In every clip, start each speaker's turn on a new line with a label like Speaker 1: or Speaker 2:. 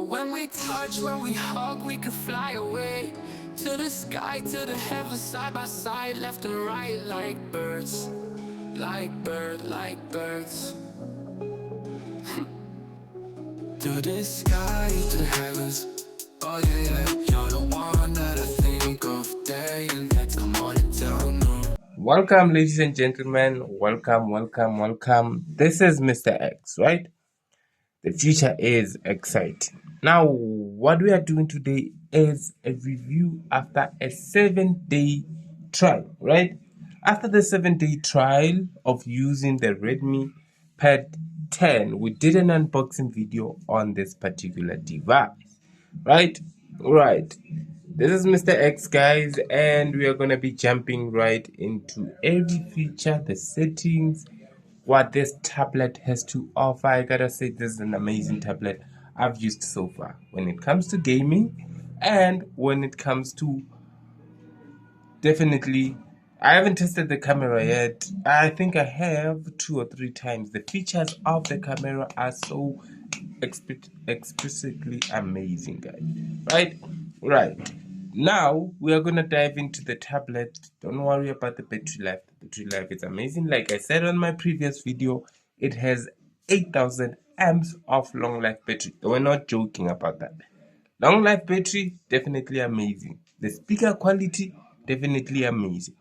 Speaker 1: when we touch, when we hug, we could fly away to the sky, to the heavens, side by side, left and right, like birds, like birds. To the sky, to the heavens. Oh yeah, you're the one that I think of day and night. Come on and tell me.
Speaker 2: Welcome, ladies and gentlemen. Welcome. This is Mr. X, right? The future is exciting. Now, what we are doing today is a review after a 7-day trial, right? After the 7-day trial of using the Redmi PAD 10, we did an unboxing video on this particular device, right? Right. This is Mr. X, guys, and we are going to be jumping right into every feature, the settings, what this tablet has to offer. I gotta say, this is an amazing tablet I've used so far when it comes to gaming, and when it comes to definitely, I haven't tested the camera yet. I think I have 2 or 3 times. The features of the camera are so explicitly amazing, guys. Right. Now we are gonna dive into the tablet. Don't worry about the battery life. The battery life is amazing. Like I said on my previous video, it has 8,000 amps of long life battery. We're not joking about that. Long life battery, definitely amazing. The speaker quality, definitely amazing.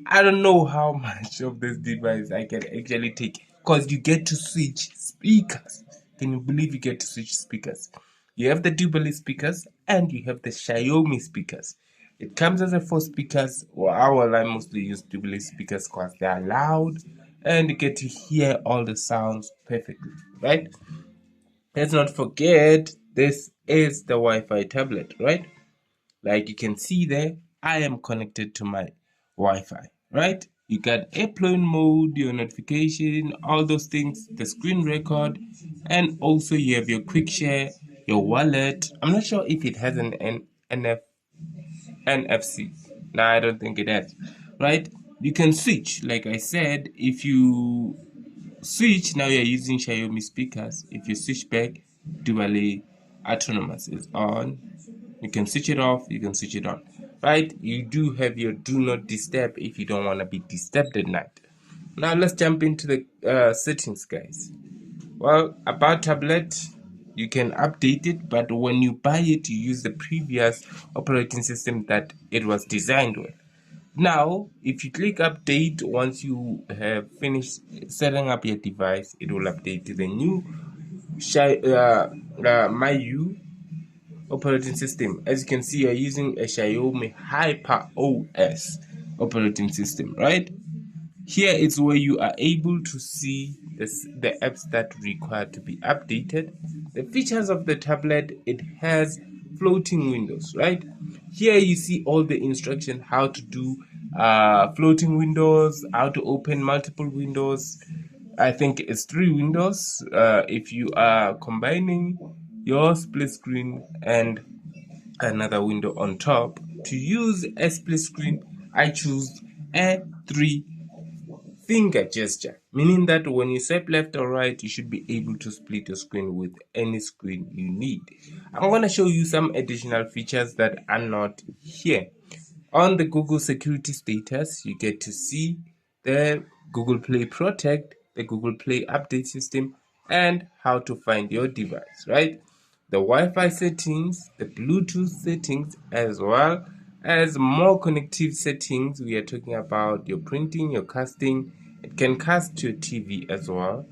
Speaker 2: I don't know how much of this device I can actually take, because you get to switch speakers. Can you believe you get to switch speakers? You have the dual speakers and you have the Xiaomi speakers. It comes as a 4 speakers. Well, I mostly use dual speakers because they are loud and you get to hear all the sounds perfectly, right? Let's not forget, this is the Wi-Fi tablet, right? Like you can see there, I am connected to my Wi-Fi, right? You got airplane mode, your notification, all those things, the screen record, and also you have your quick share, your wallet. I'm not sure if it has an NFC. No, I don't think it has, right? You can switch, like I said, if you switch, now you're using Xiaomi speakers. If you switch back, dually autonomous is on. You can switch it off, you can switch it on, right? You do have your do not disturb if you don't want to be disturbed at night. Now let's jump into the settings, guys. Well, about tablet, you can update it, but when you buy it, you use the previous operating system that it was designed with. Now, if you click update, once you have finished setting up your device, it will update to the new MyU operating system. As you can see, you're using a Xiaomi Hyper OS operating system, right? Here is where you are able to see the apps that require to be updated. The features of the tablet, it has floating windows, right? Here you see all the instruction how to do floating windows, how to open multiple windows. I think it's 3 windows if you are combining your split screen and another window on top. To use a split screen, I choose a 3 finger gesture, meaning that when you swipe left or right, you should be able to split your screen with any screen you need. I'm going to show you some additional features that are not here. On the Google security status, you get to see the Google Play Protect, the Google Play update system, and how to find your device, right? The Wi-Fi settings, the Bluetooth settings, as well as more connective settings. We are talking about your printing, your casting. It can cast to your TV as well.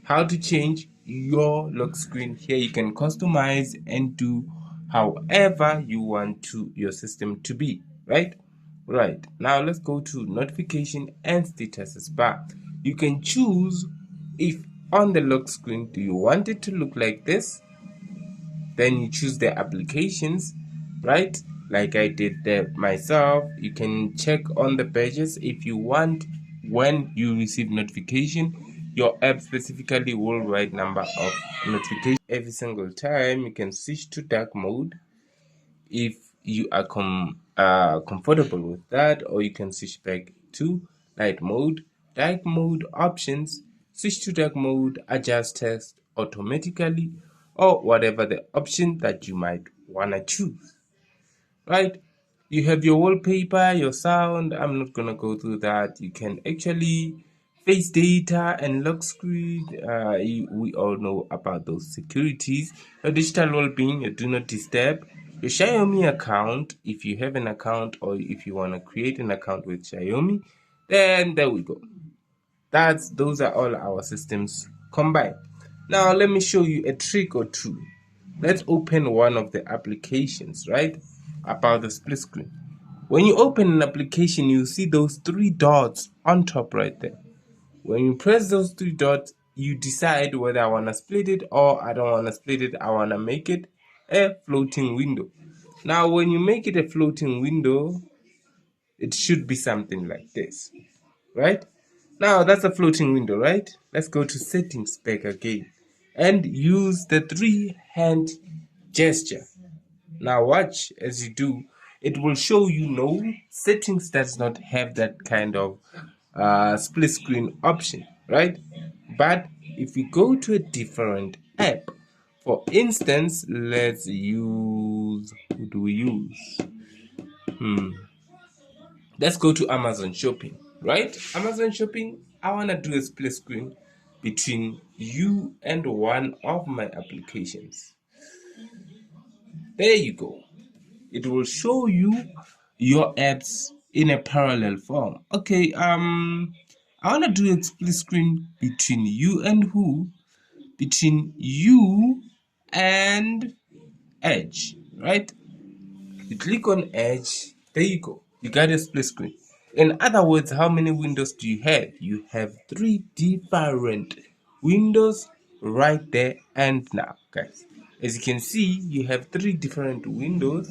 Speaker 2: How to change your lock screen. Here you can customize and do however you want to your system to be, right? Right. Now let's go to notification and status bar. You can choose if on the lock screen, do you want it to look like this? Then you choose the applications, right? Like I did there myself. You can check on the badges if you want. When you receive notification, your app specifically will write number of notification every single time. You can switch to dark mode if you are comfortable with that, or you can switch back to night mode. Dark mode options: switch to dark mode, adjust text automatically, or whatever the option that you might want to choose, right? You have your wallpaper, your sound. I'm not gonna go through that. You can actually face data and lock screen. We all know about those securities. Your digital well-being, your do not disturb, your Xiaomi account, if you have an account or if you want to create an account with Xiaomi, then there we go. Those are all our systems combined. Now let me show you a trick or two. Let's open one of the applications, right? About the split screen. When you open an application, you see those 3 dots on top right there. When you press those 3 dots, you decide whether I want to split it or I don't want to split it. I want to make it a floating window. Now, when you make it a floating window, it should be something like this, right? Now, that's a floating window, right? Let's go to settings back again and use the 3-hand gesture. Now watch as you do, it will show you no settings does not have that kind of split screen option, right? But if we go to a different app, for instance, let's use, who do we use? Let's go to Amazon Shopping, right? Amazon Shopping, I want to do a split screen between you and one of my applications. There you go. It will show you your apps in a parallel form. Okay, I want to do a split screen between you and who? Between you and Edge, right? You click on Edge, there you go. You got a split screen. In other words, how many windows do you have? You have 3 different windows right there and now, guys. As you can see, you have 3 different windows,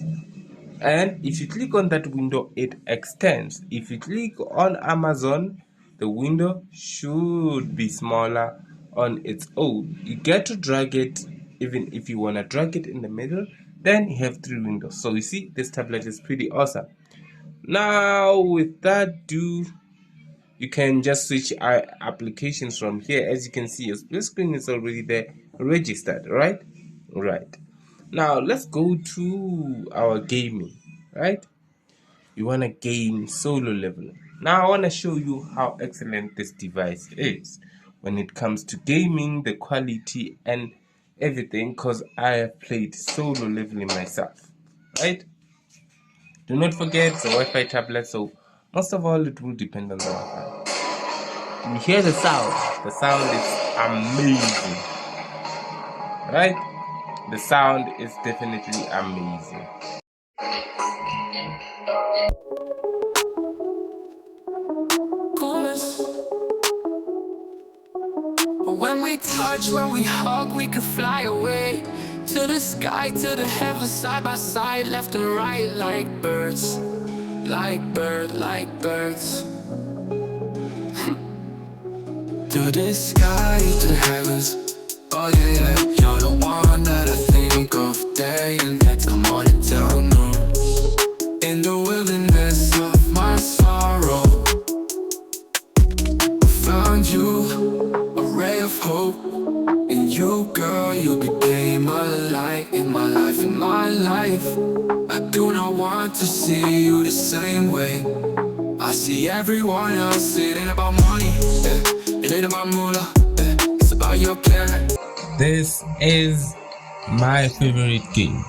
Speaker 2: and if you click on that window, it extends. If you click on Amazon, the window should be smaller on its own. You get to drag it, even if you want to drag it in the middle, then you have 3 windows. So you see, this tablet is pretty awesome. Now with that, you can just switch applications from here. As you can see, your split screen is already there registered, right? Now let's go to our gaming, right? You want to game solo level. Now I want to show you how excellent this device is when it comes to gaming, the quality and everything, because I have played solo leveling myself, right? Do not forget the Wi-Fi tablet, so most of all it will depend on the Wi-Fi. You hear the sound is amazing, right? The sound is definitely amazing.
Speaker 1: When we touch, when we hug, we could fly away to the sky, to the heavens, side by side, left and right, like birds, like birds. To the sky, to the heavens. Oh yeah, you're the one that I think of day and night, the morning till noon. In the wilderness of my sorrow, I found you, a ray of hope. In you, girl, you became a light in my life, in my life. I do not want to see you the same way. I see everyone else, it ain't about money, it ain't about moolah, it's about your plan.
Speaker 2: This is my favorite game.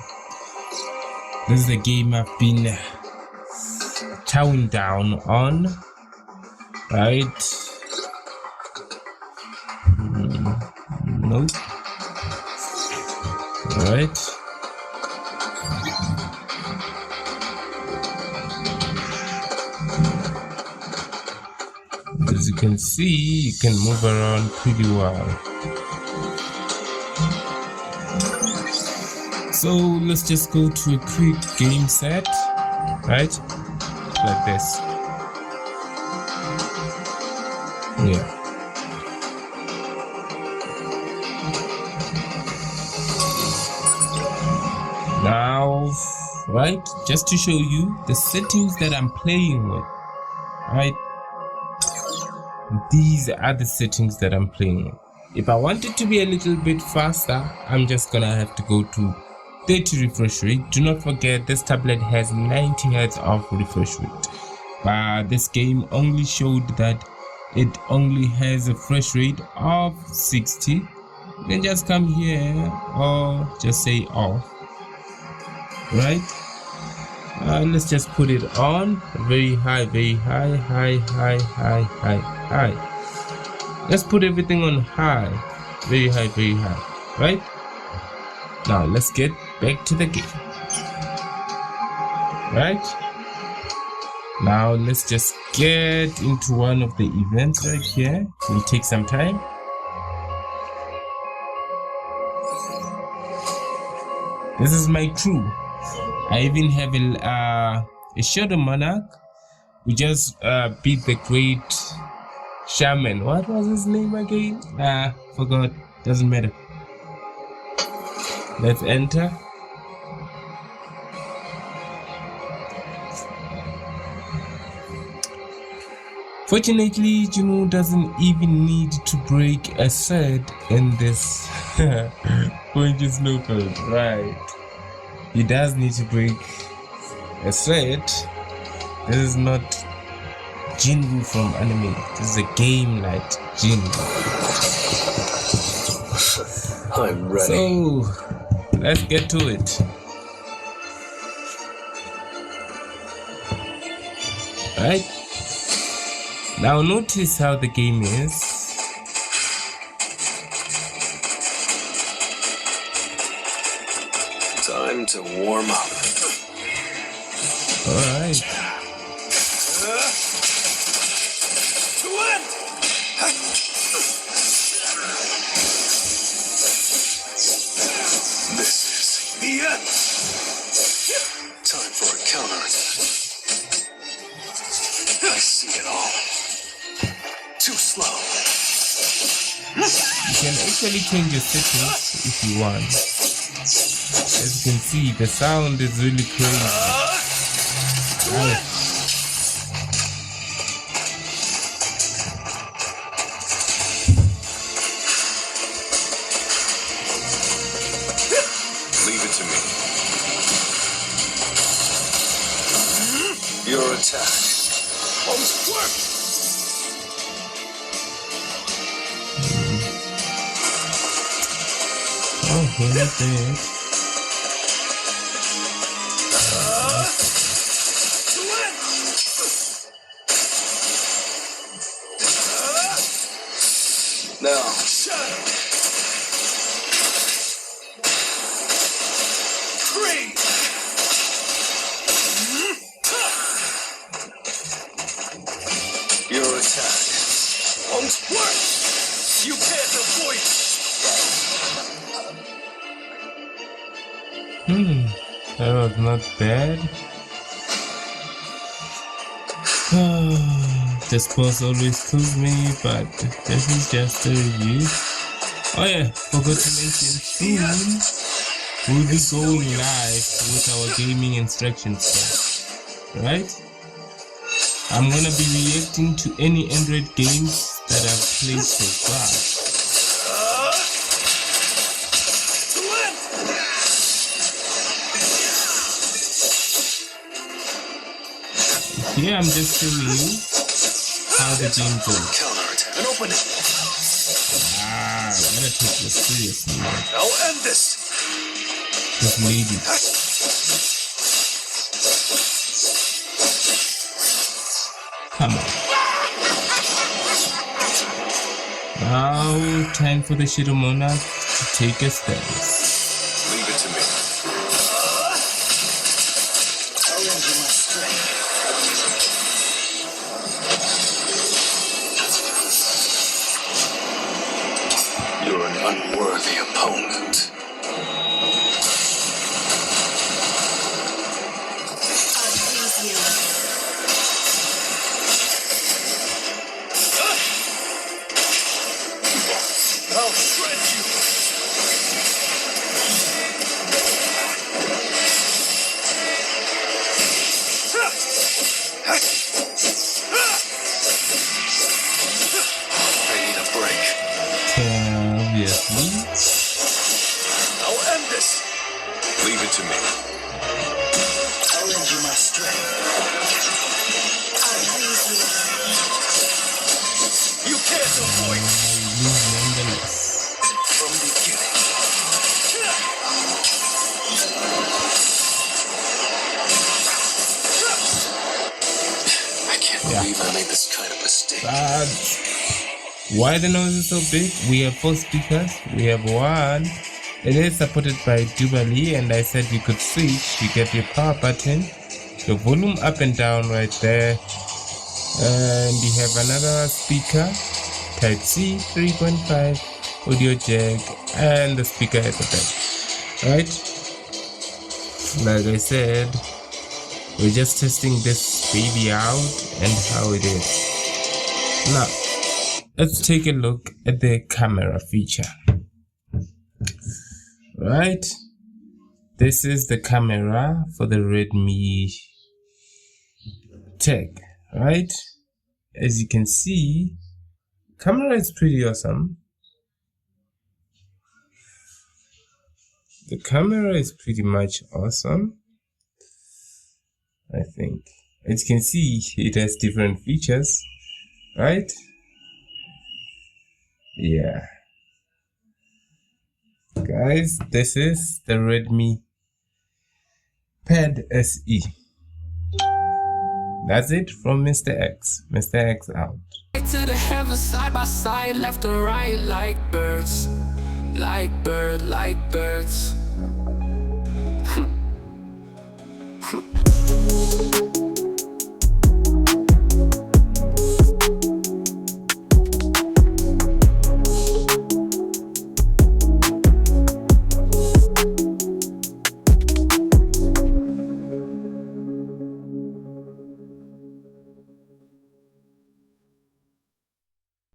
Speaker 2: This is the game I've been chowing down on, right? Nope. Right. As you can see, you can move around pretty well. So let's just go to a quick game set, right? Like this. Yeah. Now, right, just to show you the settings that I'm playing with, right? These are the settings that I'm playing with. If I want it to be a little bit faster, I'm just gonna have to go to 30 refresh rate. Do not forget this tablet has 90 Hz of refresh rate, but this game only showed that it only has a refresh rate of 60. You can just come here or just say off, right? Let's just put it on very high, high. Let's put everything on high, very high, right? Now let's get back to the game, right? Now let's just get into one of the events right here. It will take some time. This is my crew. I even have a shadow monarch. We just beat the great shaman. What was his name again? Forgot. Doesn't matter. Let's enter. Fortunately, Juno doesn't even need to break a thread in this point is local, right? He does need to break a thread. This is not Jinwoo from anime. This is a game like Jinwoo.
Speaker 1: I'm ready.
Speaker 2: So let's get to it. Right? Now notice how the game is.
Speaker 1: Time to warm up.
Speaker 2: Alright.
Speaker 1: This is the end. Time for a counter. I see it all. Too slow.
Speaker 2: You can actually change your settings if you want. As you can see, the sound is really crazy. Right.
Speaker 1: Leave it to me. Your attack. Almost worked.
Speaker 2: Oh, what is this?
Speaker 1: Now, shut up. Great. Your attack won't work. You can't avoid it.
Speaker 2: That was not bad. This boss always kills me, but this is just a review. Oh yeah, forgot to mention, soon we'll be going live with our gaming instructions stuff, right? I'm gonna be reacting to any Android games that I've played so far. Here I'm just showing you how the game goes.
Speaker 1: Counterattack and open it.
Speaker 2: I'm gonna take this seriously, man.
Speaker 1: I'll end this.
Speaker 2: This lady. Come on. Now, time for the Shadow Monarch to take a stance.
Speaker 1: Leave it to me. I'll lend you my strength. You're an unworthy opponent. I'll shred you. I need a break.
Speaker 2: previously.
Speaker 3: I'll end this. Leave it to me. I'll lend you my strength. You can't avoid me
Speaker 2: Nonetheless.
Speaker 3: from beginning. I can't believe I made this kind of mistake.
Speaker 2: But why the noise is so big? We have 4 speakers. We have one. It is supported by Jubilee, and I said you could switch. You get your power button, your volume up and down right there, and you have another speaker, Type C 3.5 audio jack, and the speaker at the back. Right? Like I said, we're just testing this baby out and how it is. Now, let's take a look at the camera feature. Right, this is the camera for the Redmi Tech. Right, as you can see, camera is pretty awesome. The camera is pretty much awesome. I think, as you can see, it has different features. Right, yeah. Guys, this is the Redmi PAD SE. That's it from Mr. X. Mr. X out.
Speaker 1: To the heavens, side by side, left and right, like birds, like birds.